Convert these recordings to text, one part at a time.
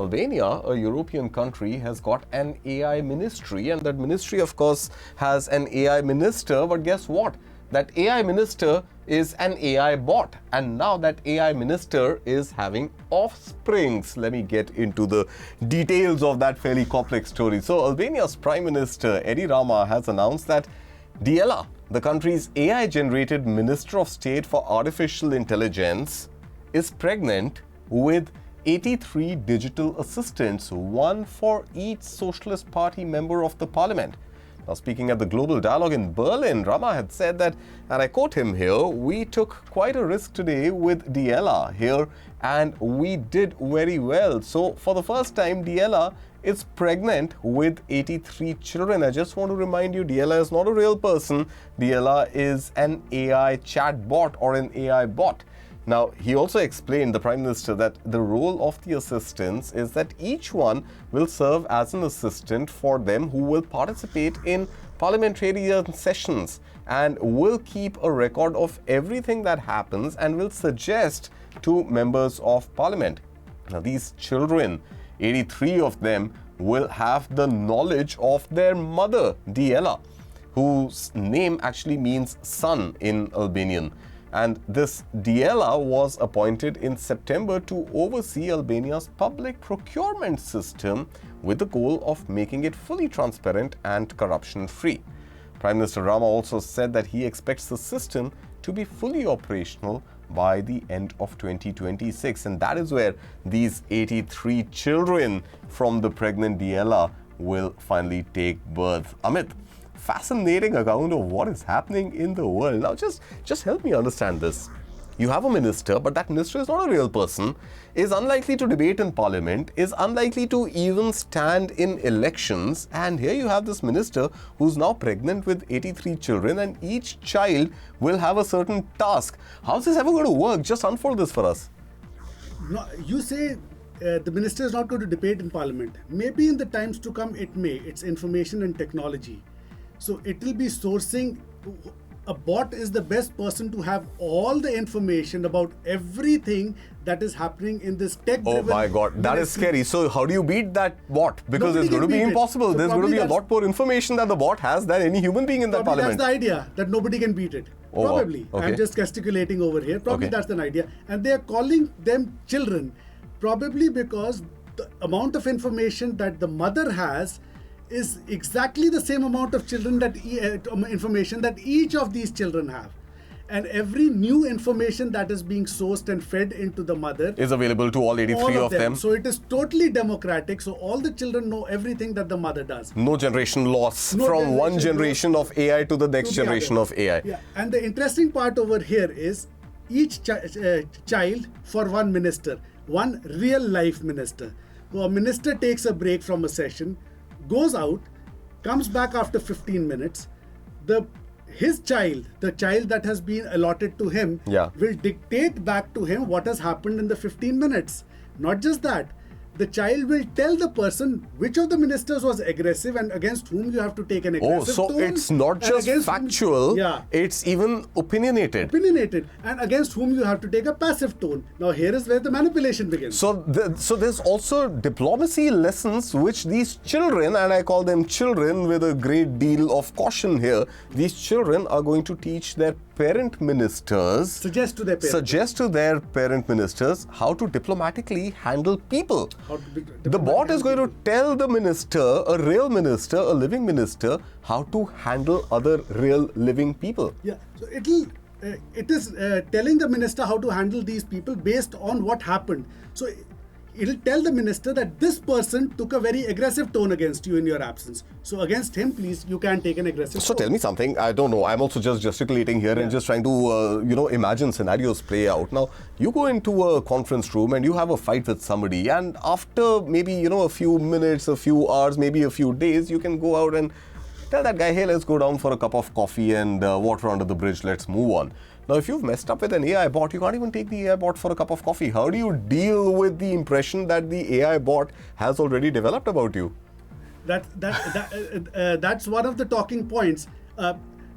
Albania, a European country, has got an AI ministry, and that ministry, of course, has an AI minister. But guess what? That AI minister is an AI bot, and now that AI minister is having offsprings. Let me get into the details of that fairly complex story. So Albania's Prime Minister Rama has announced that Diella, the country's AI-generated Minister of State for Artificial Intelligence, is pregnant with 83 digital assistants, one for each Socialist Party member of the parliament. Now, speaking at the Global Dialogue in Berlin, Rama had said that, and I quote him here, "We took quite a risk today with Diella here, and we did very well." So, for the first time, Diella is pregnant with 83 children. I just want to remind you, Diella is not a real person. Diella is an AI chat bot or an AI bot. Now, he also explained, the Prime Minister, that the role of the assistants is that each one will serve as an assistant for them who will participate in parliamentarian sessions and will keep a record of everything that happens and will suggest to members of parliament. Now, these children, 83 of them, will have the knowledge of their mother, Diella, whose name actually means son in Albanian. And this Diella was appointed in September to oversee Albania's public procurement system with the goal of making it fully transparent and corruption-free. Prime Minister Rama also said that he expects the system to be fully operational by the end of 2026. And that is where these 83 children from the pregnant Diella will finally take birth. Amit, fascinating account of what is happening in the world. Now, just help me understand this. You have a minister, but that minister is not a real person, is unlikely to debate in parliament, is unlikely to even stand in elections. And here you have this minister who's now pregnant with 83 children, and each child will have a certain task. How's this ever going to work? Just unfold this for us. No, you say the minister is not going to debate in parliament. Maybe in the times to come it may. It's information and technology. So it will be sourcing. A bot is the best person to have all the information about everything that is happening in this tech-driven. Oh my God, that is scary. So how do you beat that bot? Because Nobody it's going to be impossible. So there's going to be a lot more information that the bot has than any human being in that parliament. That's the idea, that nobody can beat it. Oh, probably. okay. I'm just gesticulating over here. Probably Okay. that's an idea. And they are calling them children, probably because the amount of information that the mother has is exactly the same amount of children that information that each of these children have, and every new information that is being sourced and fed into the mother Is available to all 83 all of them. So it is totally democratic. So all the children know everything that the mother does. No generation loss No from one generation generation of AI to the next to the generation other. of AI. Yeah, and the interesting part over here is each child for one minister, one real life minister. So a minister takes a break from a session, goes out, comes back after 15 minutes. His child, the child that has been allotted to him, will dictate back to him what has happened in the 15 minutes. Not just that, the child will tell the person which of the ministers was aggressive and against whom you have to take an aggressive tone. Oh, so it's not just factual, it's even opinionated. And against whom you have to take a passive tone. Now here is where the manipulation begins. So there's also diplomacy lessons which these children, and I call them children with a great deal of caution here, these children are going to teach their parent ministers, suggest to their parent ministers how to diplomatically handle people. The bot is going to tell the minister, a real minister, a living minister, how to handle other real living people. Yeah, so it is telling the minister how to handle these people based on what happened. So it'll tell the minister that this person took a very aggressive tone against you in your absence. So against him, please, you can take an aggressive tone. Tell me something. I don't know. I'm also just gesticulating here and just trying to, imagine scenarios play out. Now, you go into a conference room and you have a fight with somebody, and after maybe, a few minutes, a few hours, maybe a few days, you can go out and tell that guy, hey, let's go down for a cup of coffee and water under the bridge. Let's move on. Now, if you've messed up with an AI bot, you can't even take the AI bot for a cup of coffee. How do you deal with the impression that the AI bot has already developed about you? That's one of the talking points,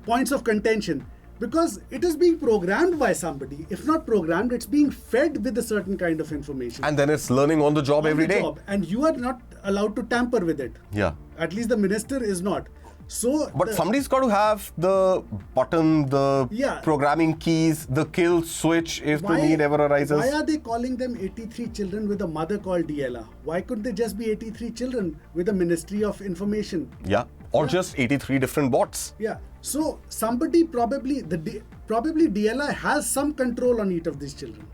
points of contention. Because it is being programmed by somebody. If not programmed, it's being fed with a certain kind of information. And then it's learning on the job every day. And you are not allowed to tamper with it. Yeah. At least the minister is not. So, but somebody's got to have the button, the programming keys, the kill switch if the need ever arises. Why are they calling them 83 children with a mother called Diella? Why couldn't they just be 83 children with a Ministry of Information? Yeah, or just 83 different bots. Yeah. So somebody probably Diella has some control on each of these children.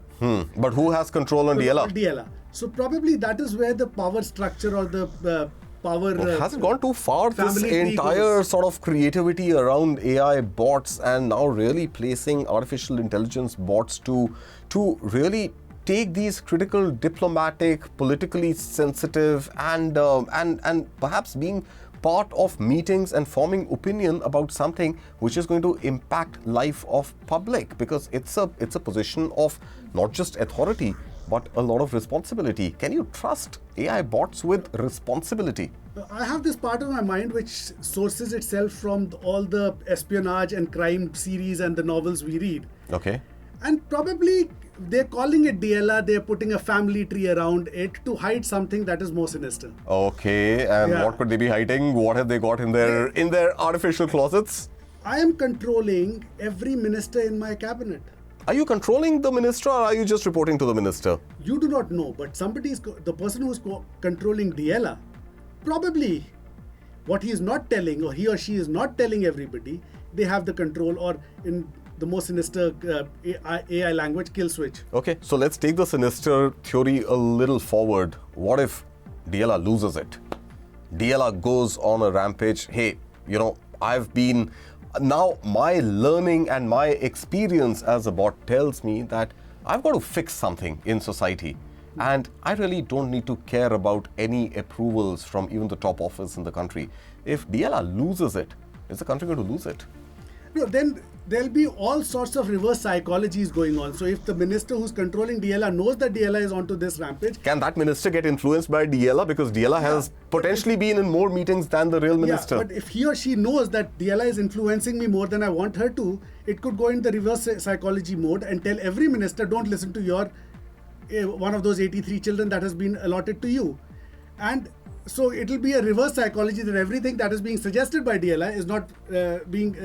But who has control on Diella? Diella. So probably that is where the power structure or the power. Has it gone too far? This entire sort of creativity around AI bots and now really placing artificial intelligence bots to really take these critical, diplomatic, politically sensitive, and perhaps being part of meetings and forming opinion about something which is going to impact life of public, because it's a position of not just authority but a lot of responsibility. Can you trust AI bots with responsibility? I have this part of my mind which sources itself from all the espionage and crime series and the novels we read. Okay. And probably they're calling it Diella, they're putting a family tree around it to hide something that is more sinister. Okay, and what could they be hiding? What have they got in their artificial closets? I am controlling every minister in my cabinet. Are you controlling the minister, or are you just reporting to the minister? You do not know, but the person who is controlling Diella, probably what he is not telling, or he or she is not telling everybody, they have the control, or in the most sinister AI language, kill switch. Okay, so let's take the sinister theory a little forward. What if Diella loses it? Diella goes on a rampage. Hey, now my learning and my experience as a bot tells me that I've got to fix something in society. And I really don't need to care about any approvals from even the top office in the country. If Diella loses it, is the country going to lose it? No, then there'll be all sorts of reverse psychologies going on. So if the minister who's controlling Diella knows that Diella is onto this rampage... Can that minister get influenced by Diella? Because Diella has potentially been in more meetings than the real minister. Yeah, but if he or she knows that Diella is influencing me more than I want her to, it could go in the reverse psychology mode and tell every minister, don't listen to your one of those 83 children that has been allotted to you. And so it will be a reverse psychology that everything that is being suggested by Diella is not being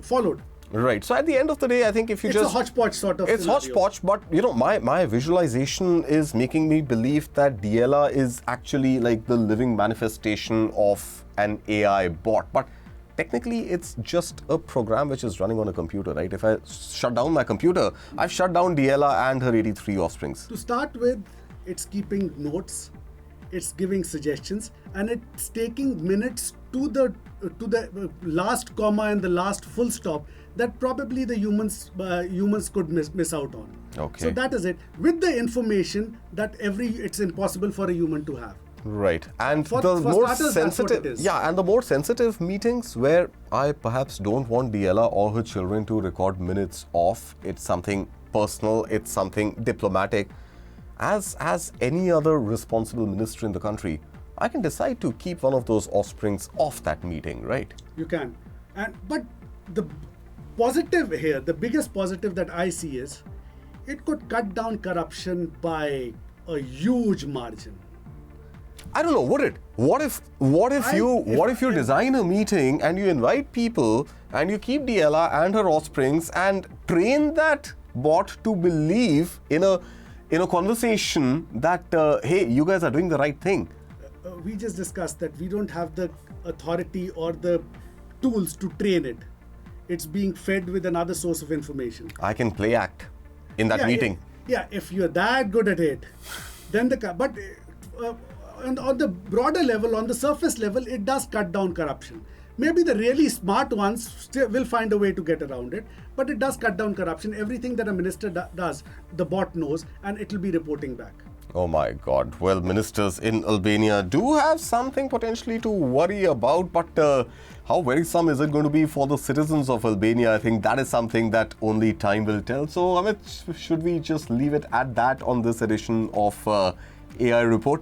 followed. Right. So at the end of the day, I think if you it's a hodgepodge sort of It's scenario. hodgepodge, but my visualization is making me believe that Diella is actually like the living manifestation of an AI bot. But technically, it's just a program which is running on a computer, right? If I shut down my computer, I've shut down Diella and her 83 offsprings. To start with, it's keeping notes, it's giving suggestions, and it's taking minutes to the last comma and the last full stop that probably the humans could miss out on. Okay. So that is it. With the information that it's impossible for a human to have. Right. And For more starters, sensitive, and the more sensitive meetings where I perhaps don't want Diella or her children to record minutes off. It's something personal, it's something diplomatic. As any other responsible minister in the country, I can decide to keep one of those offsprings off that meeting, right? You can. But the positive here, the biggest positive that I see is it could cut down corruption by a huge margin. I don't know, would it? What if you design a meeting and you invite people and you keep Diella and her offsprings and train that bot to believe in a conversation that hey, you guys are doing the right thing. We just discussed that we don't have the authority or the tools to train it. It's being fed with another source of information. I can play act in that meeting. If you're that good at it, then and on the broader level, on the surface level, it does cut down corruption. Maybe the really smart ones still will find a way to get around it, but it does cut down corruption. Everything that a minister does, the bot knows, and it will be reporting back. Oh my God. Well, ministers in Albania do have something potentially to worry about, but how worrisome is it going to be for the citizens of Albania? I think that is something that only time will tell. So, Amit, should we just leave it at that on this edition of AI Report?